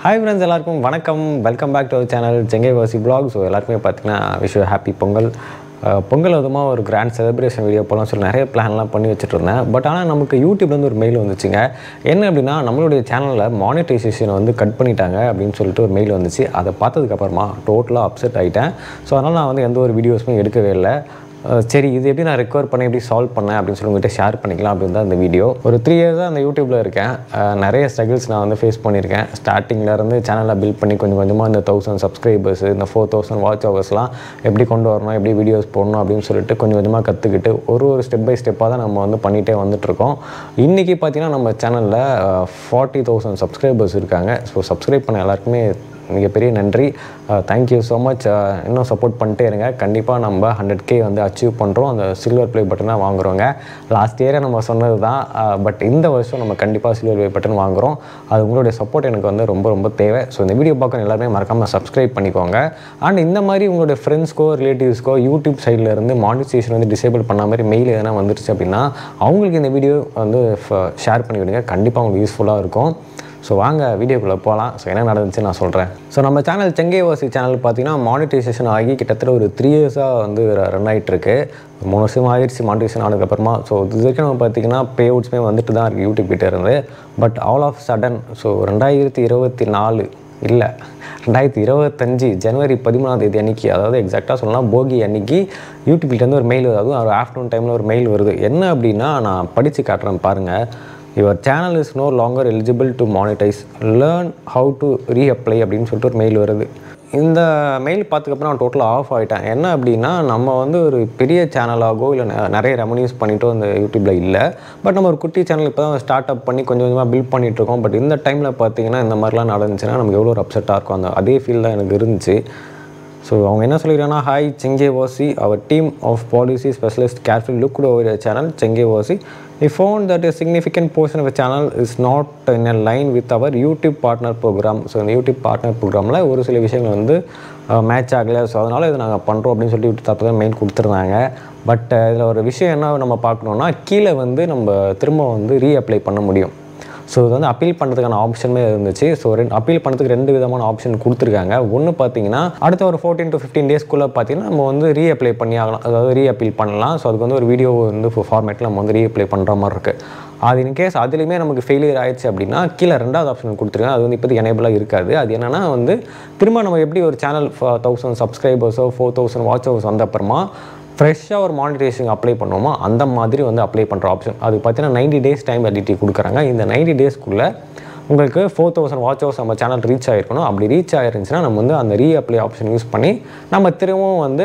Hi friends, எல்லாருக்கும் வணக்கம். Welcome back to our channel Sengaivasi vlog. So எல்லாருக்குமே பார்த்தீங்கன்னா விஷ் ஹாப்பி பொங்கல். பொங்கல் அதுமா ஒரு கிராண்ட் செலிப்ரேஷன் வீடியோ போகலாம் சொல்லி நிறைய பிளான்லாம் பண்ணி வச்சுட்டு இருந்தேன். பட் ஆனால் நமக்கு யூடியூப்லேருந்து ஒரு மெயில் வந்துச்சுங்க. என்ன அப்படின்னா நம்மளுடைய சேனலில் மானிட்டைசேஷனை வந்து கட் பண்ணிட்டாங்க அப்படின்னு சொல்லிட்டு ஒரு மெயில் வந்துச்சு. அதை பார்த்ததுக்கப்புறமா டோட்டலாக அப்செட் ஆகிட்டேன். ஸோ அதனால் நான் வந்து எந்த ஒரு வீடியோஸுமே எடுக்கவே இல்லை. சரி இது எப்படி நான் ரெக்கவர் பண்ணி எப்படி சால்வ் பண்ணேன் அப்படின்னு சொல்லி உங்கள்கிட்ட ஷேர் பண்ணிக்கலாம் அப்படின்னு தான் இந்த வீடியோ. ஒரு 3 இயர்ஸாக அந்த யூடியூப்பில் இருக்கேன். நிறைய ஸ்ட்ரகிள்ஸ் நான் வந்து ஃபேஸ் பண்ணியிருக்கேன். ஸ்டார்டிங்லேருந்து சேனலை பில்ட் பண்ணி கொஞ்சம் கொஞ்சமாக இந்த 1000 சப்ஸ்கிரைபர்ஸ் இந்த 4000 வாட்ச் ஹவர்ஸ்லாம் எப்படி கொண்டு வரணும், எப்படி வீடியோஸ் போடணும் அப்படின்னு சொல்லிட்டு கொஞ்சம் கொஞ்சமாக கற்றுக்கிட்டு ஒரு ஸ்டெப் பை ஸ்டெப்பாக தான் நம்ம வந்து பண்ணிகிட்டே வந்துட்டுருக்கோம். இன்றைக்கி பார்த்தீங்கன்னா நம்ம சேனலில் 40,000 சப்ஸ்கிரைபர்ஸ் இருக்காங்க. ஸோ சப்ஸ்கிரைப் பண்ண எல்லாருக்குமே மிகப்பெரிய நன்றி. Thank you so much. இன்னும் சப்போர்ட் பண்ணிட்டே இருங்க. கண்டிப்பாக நம்ம 100K வந்து அச்சீவ் பண்ணுறோம். அந்த சில்வர் ப்ளே பட்டனை வாங்குகிறோங்க. லாஸ்ட் இயரே நம்ம சொன்னது தான். பட் இந்த வருஷம் நம்ம கண்டிப்பாக சில்வர் ப்ளே பட்டன் வாங்குகிறோம். அது உங்களுடைய சப்போர்ட் எனக்கு வந்து ரொம்ப ரொம்ப தேவை. ஸோ இந்த வீடியோ பார்க்க எல்லாருமே மறக்காமல் சப்ஸ்கிரைப் பண்ணிக்கோங்க. அண்ட் இந்த மாதிரி உங்களுடைய ஃப்ரெண்ட்ஸ்க்கோ ரிலேட்டிவ்ஸ்க்கோ யூடியூப் சைடில் இருந்து மானிட்டைசேஷன் வந்து டிசேபிள் பண்ண மாதிரி மெயில் எதனா வந்துருச்சு அப்படின்னா அவங்களுக்கு இந்த வீடியோ வந்து ஷேர் பண்ணிவிடுங்க. கண்டிப்பாக உங்களுக்கு யூஸ்ஃபுல்லாக இருக்கும். ஸோ வாங்க வீடியோக்குள்ளே போகலாம். ஸோ என்ன நடந்துச்சு நான் சொல்கிறேன். ஸோ நம்ம சேனல் செங்கைவாசி சேனல் பார்த்தீங்கன்னா மானிட்டைசேஷன் ஆகி கிட்டத்தட்ட ஒரு 3 இயர்ஸாக வந்து ரன் ஆகிட்டுருக்கு. 3 வருஷம் ஆகிடுச்சு மானிட்டைசேஷன் ஆனதுக்கப்புறமா. ஸோ இது வரைக்கும் நம்ம பார்த்திங்கன்னா பே அவுட்ஸுமே வந்துட்டு தான் இருக்குது யூடியூப் கிட்டே இருந்து. But all of sudden so 2024 இல்லை 2025 ஜனவரி 13 அன்றைக்கி, அதாவது எக்ஸாக்டாக சொல்லலாம் போகி அன்றைக்கி யூடியூப்கிட்டேருந்து ஒரு மெயில், அதாவது ஒரு ஆஃப்டர்நூன் டைமில் ஒரு மெயில் வருது. என்ன அப்படின்னா நான் படித்து காட்டுறேன் பாருங்கள். Your channel is no longer eligible to monetize. Learn how to reapply அப்படின்னு சொல்லிட்டு ஒரு மெயில் வருது. இந்த மெயில் பார்த்துக்கப்புறம் நான் டோட்டலாக ஆஃப் ஆகிட்டேன். என்ன அப்படின்னா நம்ம வந்து ஒரு பெரிய சேனலாகவோ இல்லை நிறைய ரெவன்யூஸ் பண்ணிட்டோ அந்த யூடியூப்பில் இல்லை. பட் நம்ம ஒரு குட்டி சேனல் இப்போ தான் ஸ்டார்ட் அப் பண்ணி கொஞ்சம் கொஞ்சமாக பில்ட் பண்ணிகிட்ருக்கோம். பட் இந்த டைமில் பார்த்தீங்கன்னா இந்த மாதிரிலாம் நடந்துச்சுன்னா நமக்கு எவ்வளோ ஒரு அப்செட்டாக இருக்கும். அதே ஃபீல் தான் எனக்கு இருந்துச்சு. ஸோ அவங்க என்ன சொல்லிக்கிறாங்கன்னா, hi Sengaivasi, our team of policy specialist carefully looked over your channel Sengaivasi. We found that a significant portion of the channel is not in a line with our YouTube partner program. So இந்த YouTube partner ப்ரோக்ராமில் ஒரு சில விஷயங்கள் வந்து match ஆகலை. So அதனால் இது நாங்கள் பண்ணுறோம் அப்படின்னு சொல்லி யூடியூப் தப்பு தான் மெயில் கொடுத்துருந்தாங்க. பட் இதில் ஒரு விஷயம் என்ன நம்ம பார்க்கணுன்னா, கீழே வந்து நம்ம திரும்ப வந்து ரீஅப்ளை பண்ண முடியும். ஸோ இது வந்து அப்பீல் பண்ணுறதுக்கான ஆப்ஷனுமே இருந்துச்சு. ஸோ அப்பீல் பண்ணுறதுக்கு 2 விதமான ஆப்ஷன் கொடுத்துருக்காங்க. ஒன்று பார்த்தீங்கன்னா அடுத்த ஒரு 14 to 15 டேஸ்க்குள்ளே பார்த்தீங்கன்னா நம்ம வந்து ரீஅப்ளை பண்ணி ஆகலாம், அதாவது ரீஅப்பீல் பண்ணலாம். ஸோ அதுக்கு வந்து ஒரு வீடியோ வந்து ஃபார்மேட்டில் நம்ம வந்து ரீஅப்ளை பண்ணுற மாதிரி இருக்குது. அது இன்கேஸ் அதுலேயுமே நமக்கு ஃபெயிலியர் ஆயிடுச்சு அப்படின்னா கீழே 2வது ஆப்ஷன் கொடுத்துருக்காங்க. அது வந்து இப்போதைக்கு எனேபிளாக இருக்காது. அது என்னென்னா வந்து திரும்ப நம்ம எப்படி ஒரு சேனல் 1000 சப்ஸ்கிரைபர்ஸோ 4000 வாட்ச் ஹவர்ஸ் வந்த அப்புறமா ஃப்ரெஷ்ஷாக ஒரு மானிட்டைசேஷன் அப்ளை பண்ணுவோமோ அந்த மாதிரி வந்து அப்ளை பண்ணுற ஆப்ஷன். அது பார்த்தீங்கன்னா 90 டேஸ் டைம் வேலிடிட்டி கொடுக்குறாங்க. இந்த 90 டேஸ்க்குள்ளே உங்களுக்கு 4000 வாட்ச் ஹவர்ஸ் நம்ம சேனல் ரீச் ஆகிருக்கணும். அப்படி ரீச் ஆகிருந்துச்சுன்னா நம்ம வந்து அந்த ரீஅப்ளை ஆப்ஷன் யூஸ் பண்ணி நம்ம திரும்பவும் வந்து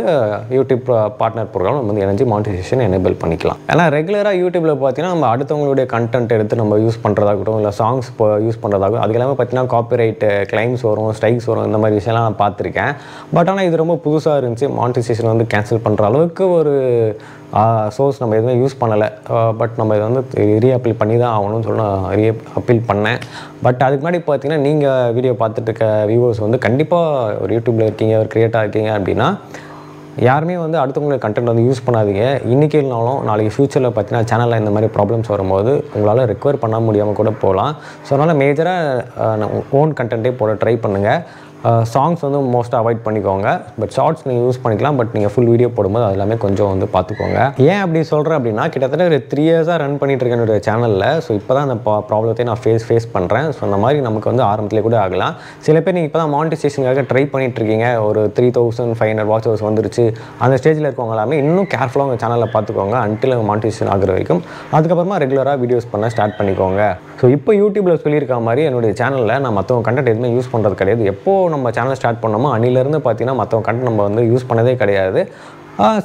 யூடியூப் பார்ட்னர் ப்ரோக்ராம் நம்ம வந்து எனர்ஜி மானிட்டைசேஷன் எனேபிள் பண்ணிக்கலாம். ஏன்னா ரெகுலராக யூடியூப்பில் பார்த்தீங்கன்னா நம்ம அடுத்தவங்களுடைய கண்டென்ட் எடுத்து நம்ம யூஸ் பண்ணுறதாகட்டும், இல்லை சாங்ஸ் யூஸ் பண்ணுறதாகட்டும், அது எல்லாமே பார்த்தீங்கன்னா காப்பிரைட் கிளைம்ஸ் வரும், ஸ்ட்ரைக்ஸ் வரும், இந்த மாதிரி விஷயம்லாம் நான் பார்த்துருக்கேன். பட் ஆனால் இது ரொம்ப புதுசாக இருந்துச்சு. மானிட்டைசேஷன் வந்து கேன்சல் பண்ணுற அளவுக்கு ஒரு சோர்ஸ் நம்ம எதுவுமே யூஸ் பண்ணலை. பட் நம்ம இதை வந்து ரீஅப்பீல் பண்ணி தான் ஆகணும்னு சொல்லி நான் ரீஅப்பீல் பண்ணேன். பட் அதுக்கு முன்னாடி பார்த்தீங்கன்னா நீங்கள் வீடியோ பார்த்துட்டு இருக்க வியூவர்ஸ் வந்து கண்டிப்பாக ஒரு யூடியூப்பில் இருக்கீங்க, ஒரு க்ரியேட்டாக இருக்கீங்க அப்படின்னா யாருமே வந்து அடுத்தவங்களுடைய கண்டென்ட் வந்து யூஸ் பண்ணாதீங்க. இன்றைக்கி இல்லைனாலும் நாளைக்கு ஃப்யூச்சரில் பார்த்தீங்கன்னா சேனலில் இந்த மாதிரி ப்ராப்ளம்ஸ் வரும்போது உங்களால் ரெக்கவர் பண்ண முடியாமல் கூட போகலாம். ஸோ அதனால் மேஜராக ஓன் கண்டென்ட்டே போட ட்ரை பண்ணுங்கள். சாங்ஸ் வந்து மோஸ்ட்டாக அவாய்ட் பண்ணிக்கோங்க. பட் ஷார்ட்ஸ் நீங்கள் யூஸ் பண்ணிக்கலாம். பட் நீங்கள் ஃபுல் வீடியோ போடும்போது அது எல்லாமே கொஞ்சம் வந்து பார்த்துக்கோங்க. ஏன் அப்படி சொல்கிறேன் அப்படின்னா கிட்டத்தட்ட ஒரு 3 இயர்ஸாக ரன் பண்ணிகிட்டு இருக்கேன் என்னுடைய சேனலில். ஸோ இப்போ தான் அந்த ப்ராப்ளத்தை நான் ஃபேஸ் பண்ணுறேன். ஸோ அந்த மாதிரி நமக்கு வந்து ஆரம்பத்திலே கூட ஆகலாம். சில பேர் நீங்கள் இப்போ தான் மானிட்டைசேஷனுக்காக ட்ரை பண்ணிகிட்ருக்கீங்க. ஒரு 3500 வாட்ச் ஹவர்ஸ் வந்துருச்சு. அந்த ஸ்டேஜில் இருக்கவங்க எல்லாமே இன்னும் கேர்ஃபுல்லாக உங்கள் சேனலில் பார்த்துக்கோங்க. அன்டில் மானிட்டைசேஷன் ஆகிற வரைக்கும். அதுக்கப்புறமா ரெகுலராக வீடியோஸ் பண்ண ஸ்டார்ட் பண்ணிக்கோங்க. ஸோ இப்போ யூடியூப்பில் சொல்லியிருக்க மாதிரி என்னுடைய சேனலில் நான் மற்றவங்க கண்டென்ட் எதுவுமே யூஸ் பண்ணுறது கிடையாது. எப்போது நம்ம சேனல் ஸ்டார்ட் பண்ணோமோ அன்னிலேருந்து பார்த்தீங்கன்னா மற்றவங்க கண்டென்ட் நம்ம வந்து யூஸ் பண்ணதே கிடையாது.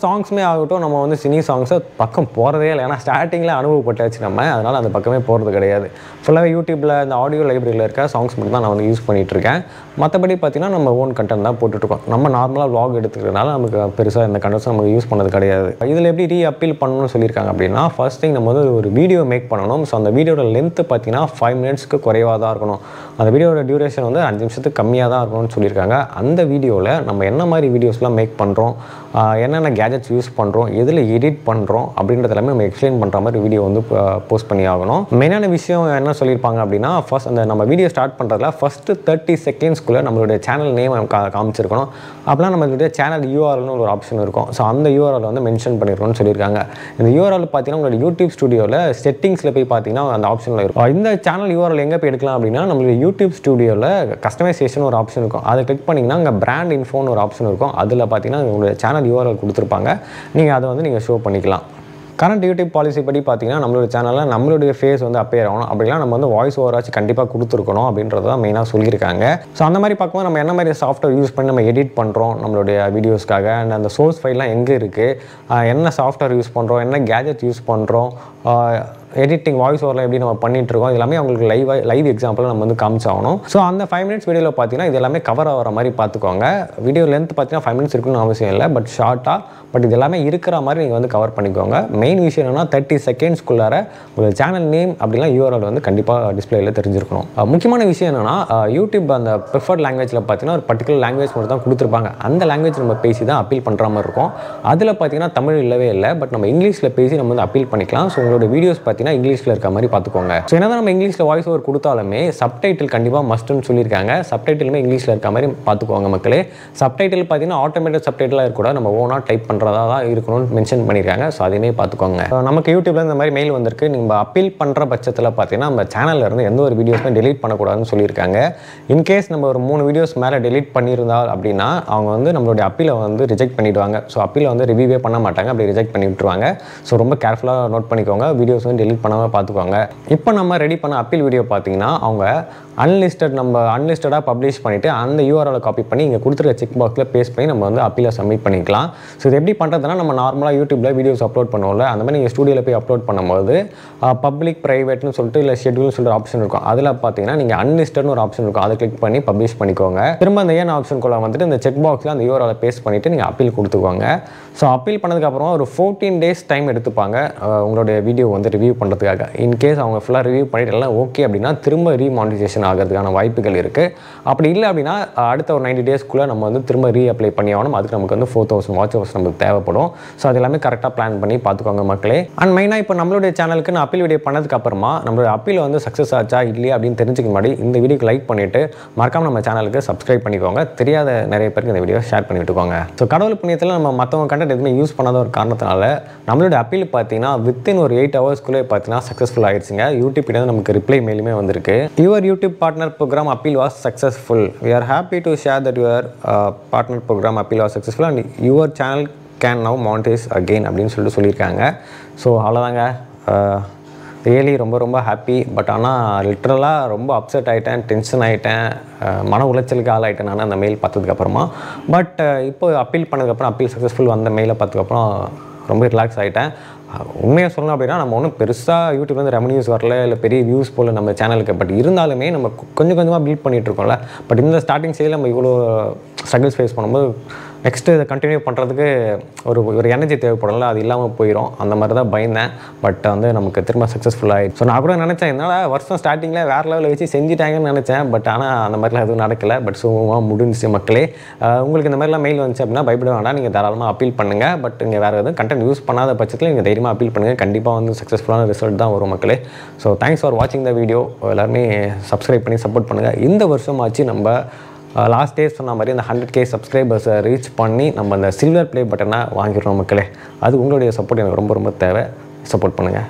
சாங்ஸுமே ஆகட்டும் நம்ம வந்து சினி சாங்ஸை பக்கம் போகிறதே இல்லை. ஏன்னா ஸ்டார்டிங்கில் அனுபவப்பட்டாச்சு நம்ம, அதனால் அந்த பக்கமே போகிறது கிடையாது. ஃபுல்லாகவே யூடியூப்பில் இந்த ஆடியோ லைப்ரரியில் இருக்க சாங்ஸ் மட்டும் தான் நான் வந்து யூஸ் பண்ணிகிட்ருக்கேன். மற்றபடி பார்த்திங்கன்னா நம்ம ஓன் கண்டென்ட் தான் போட்டுட்ருக்கோம். நம்ம நார்மலாக vlog எடுத்துக்கிறதுனால நமக்கு பெருசாக இந்த கண்டென்ட்ஸ் நம்ம யூஸ் பண்ணது கிடையாது. இதில் எப்படி ரீஅப்பீல் பண்ணணும்னு சொல்லியிருக்காங்க அப்படின்னா ஃபர்ஸ்ட் திங் நம்ம வந்து ஒரு வீடியோ மேக் பண்ணணும். ஸோ அந்த வீடியோட லென்த்து பார்த்திங்கன்னா 5 மினிட்ஸ்க்கு குறைவாக தான் இருக்கணும். அந்த வீடியோட டியூரேஷன் வந்து 5 நிமிஷத்துக்கு கம்மியாக தான் இருக்கணும்னு சொல்லியிருக்காங்க. அந்த வீடியோவில் நம்ம என்ன மாதிரி வீடியோஸ்லாம் மேக் பண்ணுறோம், என்னென்ன என்னென்ன கேஜெட்ஸ் யூஸ் பண்ணுறோம், எதில் எடிட் பண்ணுறோம் அப்படின்றது எல்லாமே நம்ம எக்ஸ்பிளைன் பண்ணுற மாதிரி வீடியோ வந்து போஸ்ட் பண்ணி ஆகணும். மெயினான விஷயம் என்ன சொல்லியிருப்பாங்க அப்படின்னா, ஃபர்ஸ்ட் அந்த நம்ம வீடியோ ஸ்டார்ட் பண்ணுறதுல ஃபஸ்ட்டு 30 செகண்ட்ஸ்க்குள்ளே நம்மளுடைய சேனல் நேம் காமிச்சிருக்கணும். அப்போலாம் நம்மளுடைய சேனல் யூஆர்எல்னு ஒரு ஆப்ஷன் இருக்கும். ஸோ அந்த யூஆர்எல் வந்து மென்ஷன் பண்ணியிருக்கணும்னு சொல்லியிருக்காங்க. இந்த யூஆர்எல் பார்த்தீங்கன்னா உங்களோட யூடியூப் ஸ்டுடியோவில் செட்டிங்ஸில் போய் பார்த்தீங்கன்னா அந்த ஆப்ஷனில் இருக்கும். இந்த சேனல் யூஆர்எல் எங்கே போய் எடுக்கலாம் அப்படின்னா, நம்மளுடைய யூடியூப் ஸ்டுடியோவில் கஸ்டமைசேஷன் ஒரு ஆப்ஷன் இருக்கும். அதை கிளிக் பண்ணிங்கன்னா அங்கே பிராண்ட் இன்ஃபோன்னு ஒரு ஆப்ஷன் இருக்கும். அதில் பார்த்தீங்கன்னா உங்களுடைய சேனல் யூஆர்எல் கொடுத்துருப்பாங்க. நீங்கள் அதை வந்து நீங்கள் ஷோ பண்ணிக்கலாம். கரண்ட் யூடியூப் பாலிசி படி பார்த்தீங்கன்னா நம்மளோட சேனலில் நம்மளுடைய ஃபேஸ் வந்து அப்பேர் ஆகணும். அப்படிலாம் நம்ம வந்து வாய்ஸ் ஓவராச்சு கண்டிப்பாக கொடுத்துருக்கணும் அப்படின்றது தான் மெயினாக சொல்லியிருக்காங்க. ஸோ அந்த மாதிரி பார்க்கும்போது நம்ம என்ன மாதிரி சாஃப்ட்வேர் யூஸ் பண்ணி நம்ம எடிட் பண்ணுறோம் நம்மளுடைய வீடியோஸ்க்காக, அண்ட் அந்த சோர்ஸ் ஃபைல்லாம் எங்கே இருக்குது, என்ன சாஃப்ட்வேர் யூஸ் பண்ணுறோம், என்ன கேஜெட் யூஸ் பண்ணுறோம், எடிட்டிங் வாய்ஸ் ஓவரில் எப்படி நம்ம பண்ணிகிட்ருக்கோம், எல்லாமே அவங்களுக்கு லைவ் எக்ஸாம்பிள் நம்ம வந்து காமிச்சாகணும். ஸோ அந்த 5 மினிட்ஸ் வீடியோவில் பார்த்தீங்கன்னா இது எல்லாமே கவர் ஆகிற மாதிரி பார்த்துக்கோங்க. வீடியோ லென்த் பார்த்தீங்கன்னா 5 மினிட்ஸ் இருக்குன்னு அவசியம் இல்லை, பட் ஷார்ட்டாக பட் இது எல்லாமே இருக்கிற மாதிரி நீங்கள் வந்து கவர் பண்ணிக்கோங்க. மெயின் விஷயம் என்னென்னா 30 செகண்ட்ஸ்க்குள்ளார உங்கள் சேனல் நேம் அப்படிலாம் யூஆர்எல் வந்து கண்டிப்பாக டிஸ்பிளேயில் தெரிஞ்சிருக்கணும். முக்கியமான விஷயம் என்னென்னா, யூடியூப் அந்த ப்ரிஃபர்ட் லாங்குவேஜில் பார்த்தீங்கன்னா ஒரு பர்டிகுலர் லாங்குவேஜ் மட்டும் தான் கொடுத்துருப்பாங்க. அந்த லாங்குவேஜ் நம்ம பேசி தான் அப்பீல் பண்ணுற மாதிரி இருக்கும். அதில் பார்த்தீங்கன்னா தமிழ் இல்லவே இல்லை, பட் நம்ம இங்கிலீஷில் பேசி நம்ம வந்து அப்பீல் பண்ணிக்கலாம். ஸோ உங்களோட வீடியோஸ் பார்த்தீங்கன்னா இங்கிலீஷில் இருக்க மாதிரி பார்த்துக்கோங்க. ஸோ என்ன நம்ம இங்கிலீஷில் வாய்ஸ் ஓவர் கொடுத்தாலுமே சப்டைட்டில் கண்டிப்பாக மஸ்ட்டுன்னு சொல்லியிருக்காங்க. சப்டைட்டிலுமே இங்கிலீஷில் இருக்க மாதிரி பார்த்துக்கோங்க மக்களே. சப்டைட்டில் பார்த்தீங்கன்னா ஆட்டோமேட்டிக் சப்டைட்டிலாக இருக்கக்கூடாது, நம்ம ஓனாக டைப் பண்ணுறதா தான் இருக்கணும்னு மென்ஷன் பண்ணியிருக்காங்க. ஸோ அதையுமே பார்த்துக்கோங்க. நமக்கு யூடியூப்ல இந்த மாதிரி மெயில் வந்திருக்கு. நம்ம அப்பீல் பண்ணுற பட்சத்தில் பார்த்தீங்கன்னா நம்ம சேனலில் இருந்து எந்த ஒரு வீடியோஸுமே டெலீட் பண்ணக்கூடாதுன்னு சொல்லியிருக்காங்க. இன்கேஸ் நம்ம ஒரு 3 வீடியோஸ் மேலே டெலீட் பண்ணியிருந்தால் அப்படின்னா அவங்க வந்து நம்மளுடைய அப்பீலை வந்து ரிஜெக்ட் பண்ணிவிடுவாங்க. ஸோ அப்பீலை வந்து ரிவ்யூவே பண்ண மாட்டாங்க, அப்படி ரிஜெக்ட் பண்ணி விட்டுருவாங்க. ஸோ ரொம்ப கேர்ஃபுல்லாக நோட் பண்ணிக்கோங்க. வீடியோஸ் வந்து டெலீட் பண்ணாமல் பார்த்துக்கோங்க. இப்போ நம்ம ரெடி பண்ண அப்பீல் வீடியோ பார்த்தீங்கன்னா அவங்க அன்லிஸ்டடாக பப்ளிஷ் பண்ணிவிட்டு அந்த யூஆர்எல் காப்பி பண்ணி இங்கே கொடுத்துருக்க செக் பாக்ஸில் பேஸ்ட் பண்ணி நம்ம வந்து அப்பீலை சப்மிட் பண்ணிக்கலாம். ஸோ இது எப்படி பண்ணுறதுனா, நம்ம நார்மலாக யூடியூப்பில் வீடியோஸ் அப்லோட் பண்ணுவோம்ல, அந்த மாதிரி நீங்கள் ஸ்டூடியோவில் போய் அப்லோட் பண்ணும்போது பப்ளிக் ப்ரைவேட்னு சொல்லிட்டு இல்லை ஷெட்யூல்னு சொல்லிட்டு ஆப்ஷன் இருக்கும். அதில் பார்த்தீங்கன்னா நீங்கள் அன்லிஸ்டட்னு ஒரு ஆப்ஷன் இருக்கும். அதை கிளிக் பண்ணி பப்ளிஷ் பண்ணிக்கோங்க. திரும்ப அந்த ஏன் ஆப்ஷனுக்குள்ள வந்துட்டு இந்த செக் பாக்ஸில் அந்த யூஆர்எல் பேஸ்ட் பண்ணிவிட்டு நீங்கள் அப்பீல் கொடுத்துக்கோங்க. ஸோ அப்பீல் பண்ணதுக்கப்புறம் ஒரு 14 டேஸ் டைம் எடுத்துப்பாங்க உங்களுடைய வீடியோ வந்து ரிவ்யூ பண்ணுறதுக்காக. இன்கேஸ் அவங்க ஃபுல்லாக ரிவ்யூ பண்ணிட்டு எல்லாம் ஓகே அப்படின்னா திரும்ப ரீமானிட்டைசேஷன் ஆகிறதுக்கான வாய்ப்புகள் இருக்குது. அப்படி இல்லை அப்படின்னா அடுத்த ஒரு 90 டேஸ்க்குள்ளே நம்ம வந்து திரும்ப ரீஅப்ளை பண்ணி ஆகணும். அதுக்கு நமக்கு வந்து 4000 வாட்ச் ஹவர்ஸ் நமக்கு தேவைப்படும். ஸோ அது எல்லாமே கரெக்டாக பிளான் பண்ணி பார்த்துக்கோங்க மக்களே. அண்ட் மெயினாக இப்போ நம்மளுடைய சேனலுக்கு நான் அப்பீல் வீடியோ பண்ணதுக்கு அப்புறமா நம்மளுடைய அப்பீல் வந்து சக்ஸஸ் ஆச்சா இல்லையா அப்படின்னு தெரிஞ்சுக்க முன்னாடி இந்த வீடியோக்கு லைக் பண்ணிவிட்டு மறக்காம நம்ம சேனலுக்கு சப்ஸ்கிரைப் பண்ணிக்கோங்க. தெரியாத நிறைய பேருக்கு இந்த வீடியோ ஷேர் பண்ணி விட்டுக்கோங்க. ஸோ கடவுள் புண்ணியத்தில் நம்ம மற்றவங்க கண்டென்ட் எதுவுமே யூஸ் பண்ணாத ஒரு காரணத்தினால நம்மளுடைய அப்பீல் பார்த்தீங்கன்னா வித்தின் ஒரு 8 ஹவர்ஸ்க்குள்ளே பார்த்தீங்கன்னா சக்ஸஸ்ஃபுல் ஆயிடுச்சுங்க. யூடியூப் கிட்ட நமக்கு ரிப்ளை மெயிலுமே வந்திருக்கு. Your YouTube partner program appeal was successful. We are happy to share that your partner program appeal was successful and your channel can now monetise again அப்படின்னு சொல்லியிருக்காங்க. ஸோ அவ்வளோதாங்க. ரியலி ரொம்ப happy. But ஆனால் லிட்ரலாக ரொம்ப upset ஆகிட்டேன், tension ஆகிட்டேன், மன உளைச்சலுக்கு ஆளாயிட்டேன் நான் அந்த மெயில் பார்த்ததுக்கப்புறமா. பட் இப்போ அப்பீல் பண்ணதுக்கப்புறம் அப்பீல் சக்ஸஸ்ஃபுல் வந்த மெயிலை பார்த்ததுக்கப்புறம் ரொம்ப ரிலாக்ஸ் ஆகிட்டேன். உண்மையாக சொல்லணும் அப்படின்னா நம்ம ஒன்றும் பெருசாக யூடியூப்லேருந்து ரெவன்யூஸ் வரல, இல்லை பெரிய வியூஸ் போல் நம்ம சேனலுக்கு. பட் இருந்தாலுமே நம்ம கொஞ்சம் கொஞ்சமாக பில்ட் பண்ணிகிட்ருக்கோம்ல. பட் இந்த ஸ்டார்டிங் ஸ்டேஜில் நம்ம இவ்வளோ ஸ்ட்ரகிள்ஸ் ஃபேஸ் பண்ணும்போது நெக்ஸ்ட்டு இதை கண்டினியூ பண்ணுறதுக்கு ஒரு எனர்ஜி தேவைப்படல, அது இல்லாமல் போயிடும். அந்த மாதிரி தான் பயந்தேன். பட் வந்து நமக்கு திரும்ப சக்ஸஸ்ஃபுல் ஆகிடுச்சு. ஸோ நான் கூட நினச்சேன் என்னால் வருஷம் ஸ்டார்டிங்கில் வேறு லெவலில் வச்சு செஞ்சுட்டாங்கன்னு நினச்சேன். பட் ஆனால் அந்த மாதிரிலாம் எதுவும் நடக்கலை. பட் சும்மா முடிஞ்சிச்சு மக்களே. உங்களுக்கு இந்த மாதிரிலாம் மெயில் வந்துச்சு அப்படின்னா பயப்பட வேண்டாம், நீங்கள் தாராளமாக அப்பீல் பண்ணுங்கள். பட் நீங்கள் வேறு எதுவும் கண்டென்ட் யூஸ் பண்ணாத பட்சத்தில் நீங்கள் தைரியமாக அப்பீல் பண்ணுங்கள். கண்டிப்பாக வந்து சக்ஸஸ்ஃபுல்லான ரிசல்ட் தான் வரும் மக்களே. ஸோ தேங்க்ஸ் ஃபார் வாட்சிங் த வீடியோ. எல்லாருமே சப்ஸ்கிரைப் பண்ணி சப்போர்ட் பண்ணுங்கள். இந்த வருஷமாச்சு நம்ம லாஸ்ட் டே சொன்ன மாதிரி அந்த 100K சப்ஸ்கிரைபர்ஸை ரீச் பண்ணி நம்ம அந்த சில்வர் ப்ளே பட்டனை வாங்கிடுறோம் மக்களே. அது உங்களுடைய சப்போர்ட் எனக்கு ரொம்ப தேவை. சப்போர்ட் பண்ணுங்கள்.